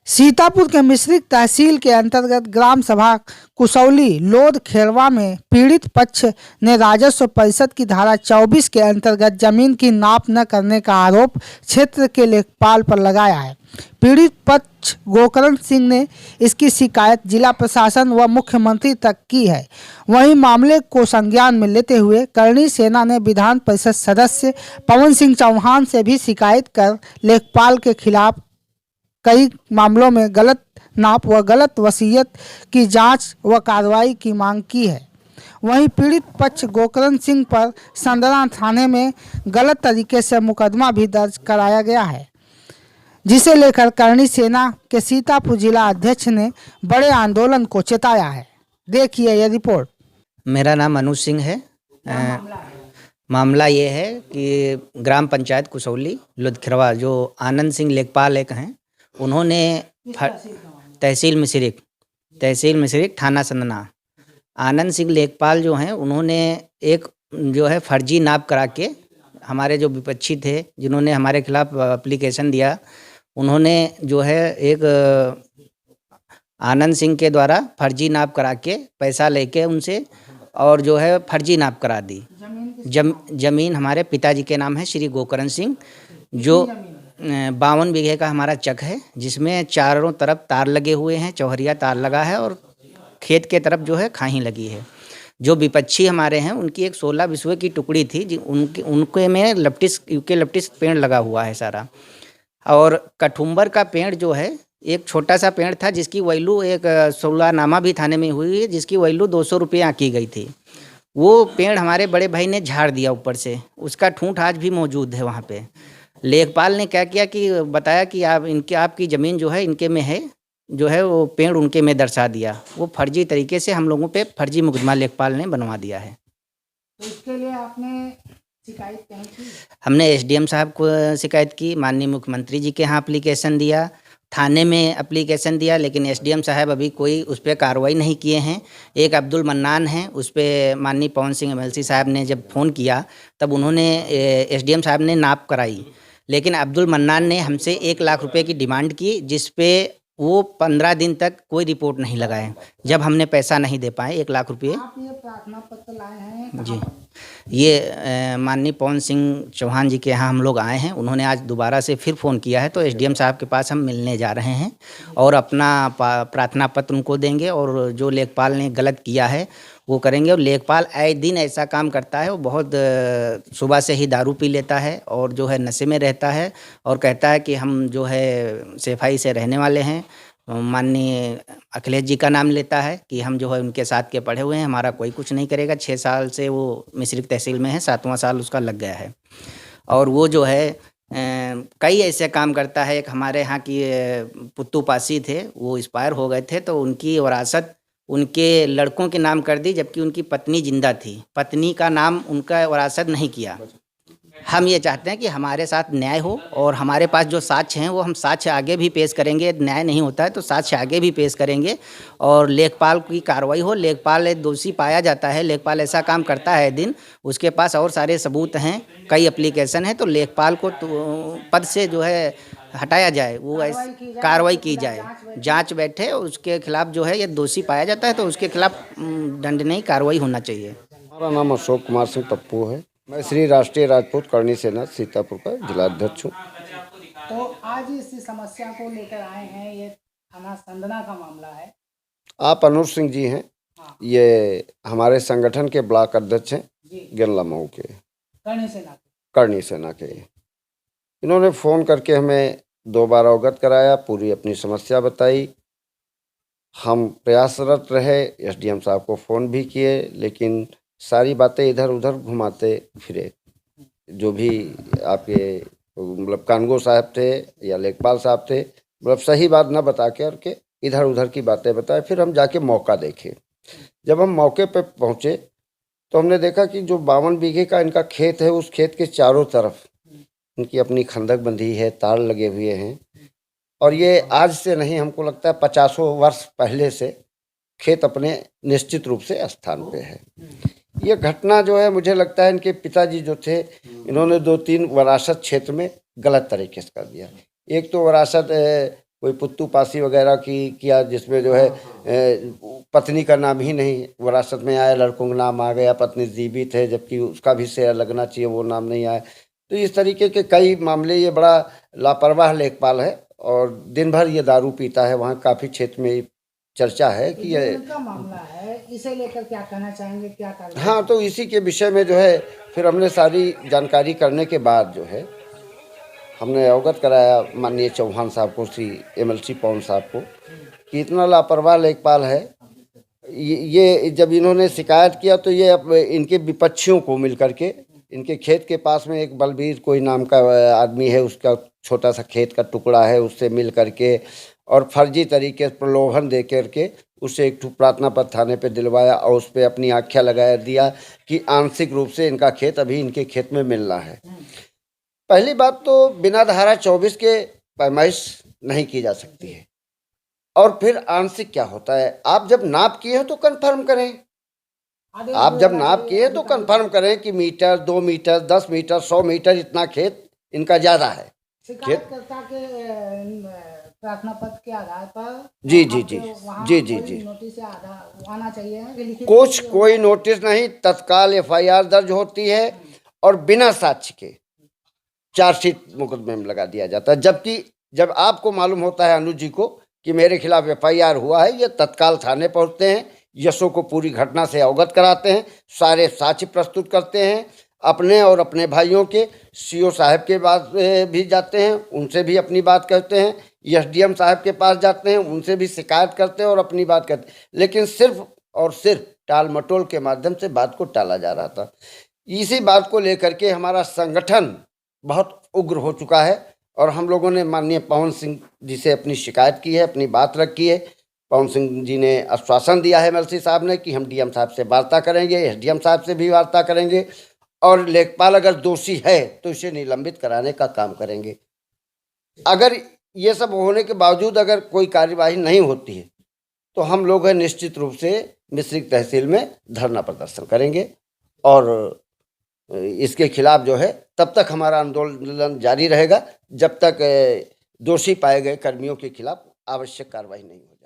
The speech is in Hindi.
सीतापुर के मिश्रिख तहसील के अंतर्गत ग्राम सभा कुसौली लोध खेरवा में पीड़ित पक्ष ने राजस्व परिषद की धारा 24 के अंतर्गत जमीन की नाप न करने का आरोप क्षेत्र के लेखपाल पर लगाया है। पीड़ित पक्ष गोकरण सिंह ने इसकी शिकायत जिला प्रशासन व मुख्यमंत्री तक की है। वहीं मामले को संज्ञान में लेते हुए करणी सेना ने विधान परिषद सदस्य पवन सिंह चौहान से भी शिकायत कर लेखपाल के खिलाफ कई मामलों में गलत नाप व गलत वसीयत की जांच व कार्रवाई की मांग की है। वहीं पीड़ित पक्ष गोकरण सिंह पर संदरा थाने में गलत तरीके से मुकदमा भी दर्ज कराया गया है, जिसे लेकर करणी सेना के सीतापुर जिला अध्यक्ष ने बड़े आंदोलन को चेताया है। देखिए यह रिपोर्ट। मेरा नाम अनुज सिंह है। मामला ये है कि ग्राम पंचायत कुसौली लुधखिरवा जो आनंद सिंह लेखपाल एक हैं, उन्होंने तहसील मिश्रिख थाना संदना आनंद सिंह लेखपाल जो हैं, उन्होंने एक जो है फर्जी नाप करा के हमारे जो विपक्षी थे जिन्होंने हमारे खिलाफ एप्लीकेशन दिया, उन्होंने जो है एक आनंद सिंह के द्वारा फर्जी नाप करा के पैसा लेके उनसे और जो है फर्जी नाप करा दी। जमीन हमारे पिताजी के नाम है श्री गोकरण सिंह, जो 52 बीघे का हमारा चक है, जिसमें चारों तरफ तार लगे हुए हैं, चौहरिया तार लगा है और खेत के तरफ जो है खाही लगी है। जो विपक्षी हमारे हैं उनकी एक 16 बिस्वे की टुकड़ी थी, उनके में लपटिस पेड़ लगा हुआ है सारा। और कठुम्बर का पेड़ जो है एक छोटा सा पेड़ था, जिसकी वैल्यू एक 16 नामा भी थाने में हुई है, जिसकी वैल्यू 200 रुपये आंकी गई थी। वो पेड़ हमारे बड़े भाई ने झाड़ दिया ऊपर से, उसका ठूंठ आज भी मौजूद है वहाँ पे। लेखपाल ने क्या किया कि बताया कि आपकी ज़मीन जो है इनके में है, जो है वो पेड़ उनके में दर्शा दिया। वो फर्जी तरीके से हम लोगों पे फर्जी मुकदमा लेखपाल ने बनवा दिया है। तो इसके लिए आपने शिकायत कहाँ की? हमने एसडीएम साहब को शिकायत की, माननीय मुख्यमंत्री जी के यहाँ एप्लीकेशन दिया, थाने में एप्लीकेशन दिया, लेकिन एसडीएम साहब अभी कोई उस पर कार्रवाई नहीं किए हैं। एक अब्दुल मन्नान हैं, उस पर माननीय पवन सिंह एमएलसी साहब ने जब फ़ोन किया तब उन्होंने एसडीएम साहब ने नाप कराई, लेकिन अब्दुल मन्नान ने हमसे 1 लाख रुपए की डिमांड की, जिस पे वो 15 दिन तक कोई रिपोर्ट नहीं लगाए, जब हमने पैसा नहीं दे पाए 1 लाख रुपये। आप ये प्रार्थना पत्र लाए हैं जी, ये माननीय पवन सिंह चौहान जी के यहाँ हम लोग आए हैं। उन्होंने आज दोबारा से फिर फ़ोन किया है, तो एसडीएम साहब के पास हम मिलने जा रहे हैं और अपना प्रार्थना पत्र उनको देंगे और जो लेखपाल ने गलत किया है वो करेंगे। और लेखपाल आए दिन ऐसा काम करता है, वो बहुत सुबह से ही दारू पी लेता है और जो है नशे में रहता है और कहता है कि हम जो है सफाई से रहने वाले हैं। माननीय अखिलेश जी का नाम लेता है कि हम जो है उनके साथ के पढ़े हुए हैं, हमारा कोई कुछ नहीं करेगा। 6 साल से वो मिश्रिख तहसील में है, 7वां साल उसका लग गया है। और वो जो है कई ऐसे काम करता है। एक हमारे यहाँ की पुत्तू पासी थे, वो एक्सपायर हो गए थे, तो उनकी वरासत उनके लड़कों के नाम कर दी, जबकि उनकी पत्नी जिंदा थी। पत्नी का नाम उनका वरासत नहीं किया। हम ये चाहते हैं कि हमारे साथ न्याय हो और हमारे पास जो साक्ष्य हैं वो हम साक्ष्य आगे भी पेश करेंगे। न्याय नहीं होता है तो साक्ष्य आगे भी पेश करेंगे और लेखपाल की कार्रवाई हो। लेखपाल दोषी पाया जाता है, लेखपाल ऐसा काम करता है दिन, उसके पास और सारे सबूत हैं, कई एप्लीकेशन हैं, तो लेखपाल को पद से जो है हटाया जाए, वो कार्रवाई की जाए, जांच बैठे और उसके खिलाफ जो है ये दोषी पाया जाता है तो उसके खिलाफ दंडनीय कार्रवाई होना चाहिए। हमारा नाम अशोक कुमार सिंह पप्पू है। मैं श्री राष्ट्रीय राजपूत करणी सेना सीतापुर का जिलाध्यक्ष हूँ। तो आज इस समस्या को लेकर आए हैं, ये थाना संदना का मामला है। आप अनुज सिंह जी हैं? हाँ। ये हमारे संगठन के ब्लॉक अध्यक्ष हैं गेरला मऊ के, करणी सेना के। इन्होंने फ़ोन करके हमें 2 बार अवगत कराया, पूरी अपनी समस्या बताई। हम प्रयासरत रहे, एसडीएम साहब को फ़ोन भी किए, लेकिन सारी बातें इधर उधर घुमाते फिरे। जो भी आपके मतलब कानगो साहब थे या लेखपाल साहब थे, मतलब सही बात ना बता के और के इधर उधर की बातें बताए। फिर हम जाके मौका देखे। जब हम मौके पे पहुँचे तो हमने देखा कि जो 52 बीघे का इनका खेत है, उस खेत के चारों तरफ इनकी अपनी खंदक बंधी है, तार लगे हुए हैं। और ये आज से नहीं, हमको लगता है 50 वर्ष पहले से खेत अपने निश्चित रूप से स्थान पे है। ये घटना जो है, मुझे लगता है इनके पिताजी जो थे, इन्होंने 2-3 वरासत क्षेत्र में गलत तरीके से कर दिया। एक तो वरासत कोई पुत्तू पासी वगैरह की किया, जिसमें जो है पत्नी का नाम ही नहीं विरासत में आया, लड़कों का नाम आ गया, पत्नी जीवित है जबकि उसका भी शेयर लगना चाहिए, वो नाम नहीं आया। तो इस तरीके के कई मामले, ये बड़ा लापरवाह लेखपाल है और दिन भर ये दारू पीता है। वहाँ काफ़ी क्षेत्र में चर्चा है कि ये इनका मामला है, इसे लेकर क्या कहना चाहेंगे, क्या कार्रवाई? हाँ, तो इसी के विषय में जो है फिर हमने सारी जानकारी करने के बाद जो है हमने अवगत कराया माननीय चौहान साहब को, श्री MLC पवन साहब को, कि इतना लापरवाह लेखपाल है। ये जब इन्होंने शिकायत किया तो ये इनके विपक्षियों को मिल करके, इनके खेत के पास में एक बलबीर कोई नाम का आदमी है, उसका छोटा सा खेत का टुकड़ा है, उससे मिल करके और फर्जी तरीके से प्रलोभन दे करके उसे एक प्रार्थना पत्र थाने पे दिलवाया और उस पर अपनी आख्या लगा दिया कि आंशिक रूप से इनका खेत अभी इनके खेत में मिलना है। पहली बात तो बिना धारा 24 के पैमाइश नहीं की जा सकती है। और फिर आंशिक क्या होता है? आप जब नाप किए हो तो कंफर्म करें। आप जब नाप किए तो कंफर्म करें कि मीटर, 2 मीटर, 10 मीटर, 100 मीटर इतना खेत इनका ज़्यादा है। शिकायतकर्ता के प्रार्थना पत्र के आधार पर जी नोटिस आना चाहिए। कोई नोटिस नहीं, तत्काल FIR दर्ज होती है और बिना साक्ष्य के चार्जशीट मुकदमे में लगा दिया जाता है। जबकि जब आपको मालूम होता है अनुज जी को कि मेरे खिलाफ FIR हुआ है, ये तत्काल थाने पहुंचते हैं, यशो को पूरी घटना से अवगत कराते हैं, सारे साक्ष्य प्रस्तुत करते हैं, अपने और अपने भाइयों के CO साहब के पास भी जाते हैं, उनसे भी अपनी बात कहते हैं, SDM साहब के पास जाते हैं, उनसे भी शिकायत करते हैं और अपनी बात कहते हैं। लेकिन सिर्फ और सिर्फ टाल मटोल के माध्यम से बात को टाला जा रहा था। इसी बात को लेकर के हमारा संगठन बहुत उग्र हो चुका है और हम लोगों ने माननीय पवन सिंह जी से अपनी शिकायत की है, अपनी बात रखी है। पवन सिंह जी ने आश्वासन दिया है MLC साहब ने कि हम DM साहब से वार्ता करेंगे, SDM साहब से भी वार्ता करेंगे और लेखपाल अगर दोषी है तो इसे निलंबित कराने का काम करेंगे। अगर ये सब होने के बावजूद अगर कोई कार्यवाही नहीं होती है तो हम लोग निश्चित रूप से मिश्रिक तहसील में धरना प्रदर्शन करेंगे और इसके खिलाफ जो है तब तक हमारा आंदोलन जारी रहेगा जब तक दोषी पाए गए कर्मियों के खिलाफ आवश्यक कार्रवाई नहीं होगी।